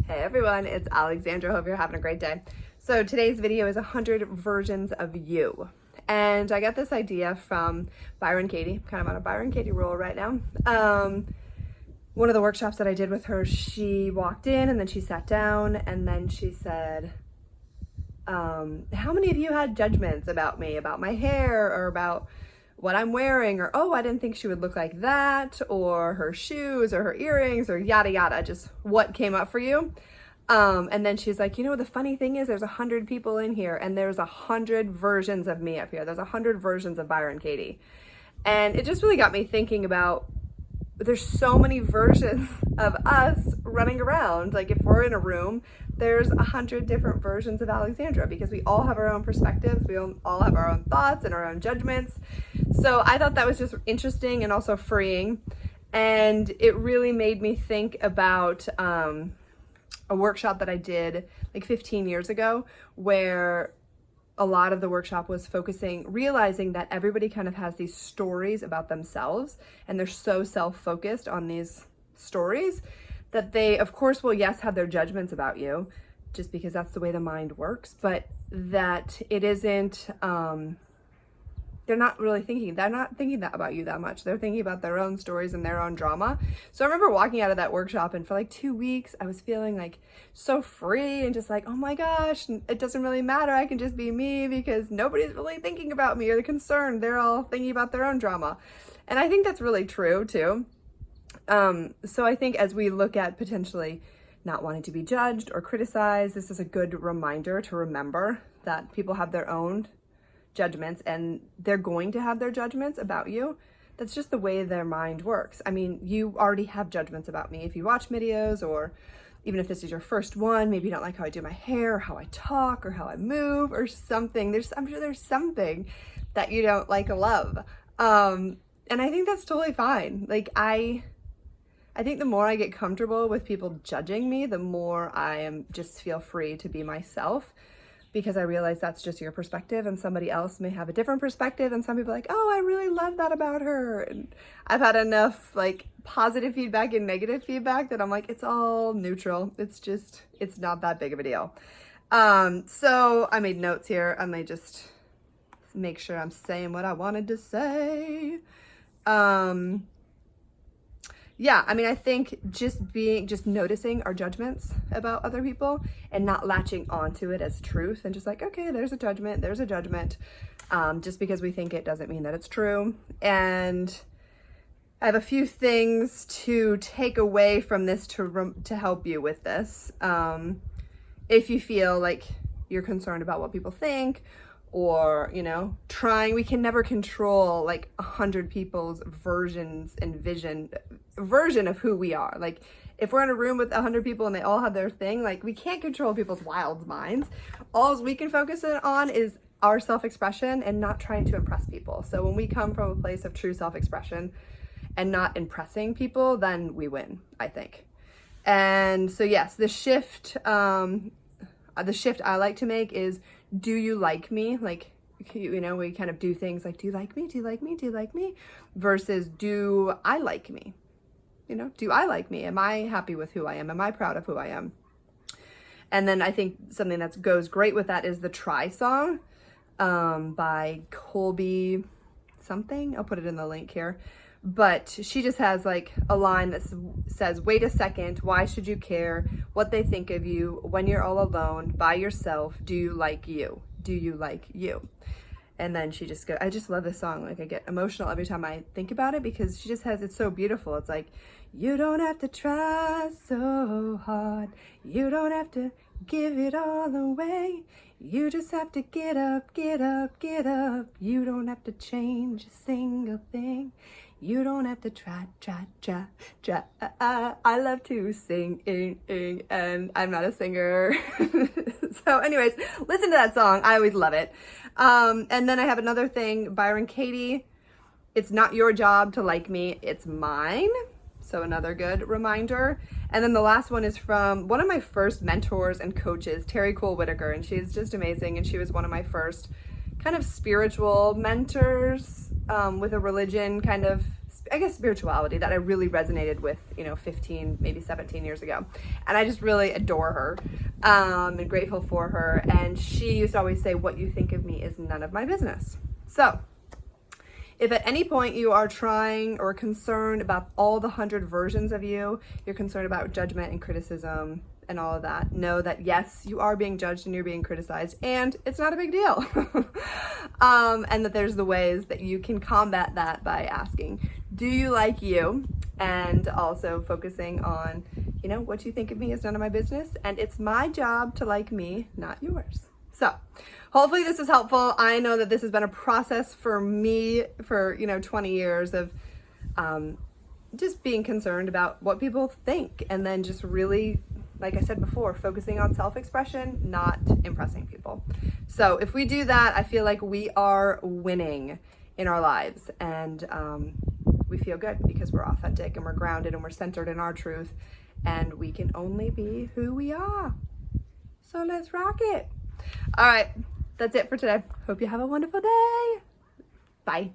Hey everyone, it's Alexandra. Hope you're having a great day. So today's video is 100 versions of you. And I got this idea from Byron Katie. I'm kind of on a Byron Katie roll right now. One of the workshops that I did with her, she walked in and then she sat down and then she said, how many of you had judgments about me, about my hair, or about what I'm wearing, or oh, I didn't think she would look like that, or her shoes, or her earrings, or yada yada, just what came up for you. And then she's like, you know, the funny thing is there's 100 people in here and there's 100 versions of me up here. There's 100 versions of Byron Katie. And it just really got me thinking about, there's so many versions of us running around. Like if we're in a room, there's 100 different versions of Alexandra because we all have our own perspectives. We all have our own thoughts and our own judgments. So I thought that was just interesting and also freeing. And it really made me think about a workshop that I did like 15 years ago, where a lot of the workshop was realizing that everybody kind of has these stories about themselves and they're so self-focused on these stories that they, of course, will, yes, have their judgments about you just because that's the way the mind works, but that it isn't, they're not thinking that about you that much. They're thinking about their own stories and their own drama. So I remember walking out of that workshop and for like 2 weeks, I was feeling like so free and just like, oh my gosh, it doesn't really matter. I can just be me because nobody's really thinking about me or they're concerned. They're all thinking about their own drama. And I think that's really true too. So I think as we look at potentially not wanting to be judged or criticized, this is a good reminder to remember that people have their own judgments and they're going to have their judgments about you. That's just the way their mind works. I mean, you already have judgments about me if you watch videos, or even if this is your first one, maybe you don't like how I do my hair or how I talk or how I move or something. I'm sure there's something that you don't like or love. And I think that's totally fine. Like I think the more I get comfortable with people judging me, the more just feel free to be myself, because I realize that's just your perspective and somebody else may have a different perspective, and some people are like, oh, I really love that about her. And I've had enough like positive feedback and negative feedback that I'm like, it's all neutral. It's not that big of a deal. So I made notes here. I may just make sure I'm saying what I wanted to say. Yeah, I mean, I think just noticing our judgments about other people and not latching onto it as truth and just like, okay, there's a judgment. Just because we think it doesn't mean that it's true. And I have a few things to take away from this to help you with this. If you feel like you're concerned about what people think, or, you know, we can never control like 100 people's versions and version of who we are. Like if we're in a room with 100 people and they all have their thing, like we can't control people's wild minds. All we can focus on is our self-expression and not trying to impress people. So when we come from a place of true self-expression and not impressing people, then we win, I think. And so yes, the shift I like to make is, do you like me? Like, you know, we kind of do things like, do you like me? Do you like me? Do you like me? Versus, do I like me? You know, do I like me? Am I happy with who I am? Am I proud of who I am? And then I think something that goes great with that is the Try song by Colby something. I'll put it in the link here. But she just has like a line that says, wait a second, why should you care what they think of you when you're all alone by yourself? Do you like you? Do you like you? And then she just I just love this song. Like I get emotional every time I think about it because she just it's so beautiful. It's like, you don't have to try so hard. You don't have to give it all away. You just have to get up, get up, get up. You don't have to change a single thing. You don't have to try. I love to sing, and I'm not a singer. So anyways, listen to that song. I always love it. And then I have another thing, Byron Katie. It's not your job to like me, it's mine. So another good reminder. And then the last one is from one of my first mentors and coaches, Terry Cole Whitaker, and she's just amazing. And she was one of my first kind of spiritual mentors with a religion kind of I guess, spirituality that I really resonated with, 15, maybe 17 years ago. And I just really adore her, and grateful for her. And she used to always say, what you think of me is none of my business. So if at any point you are trying or concerned about all the 100 versions of you, you're concerned about judgment and criticism and all of that, know that yes, you are being judged and you're being criticized, and it's not a big deal. And that there's the ways that you can combat that by asking, do you like you? And also focusing on, what you think of me is none of my business, and it's my job to like me, not yours. So hopefully this is helpful. I know that this has been a process for me for, 20 years of just being concerned about what people think, and then just really, like I said before, focusing on self-expression, not impressing people. So if we do that, I feel like we are winning in our lives, and we feel good because we're authentic and we're grounded and we're centered in our truth, and we can only be who we are. So let's rock it. All right, that's it for today. Hope you have a wonderful day. Bye.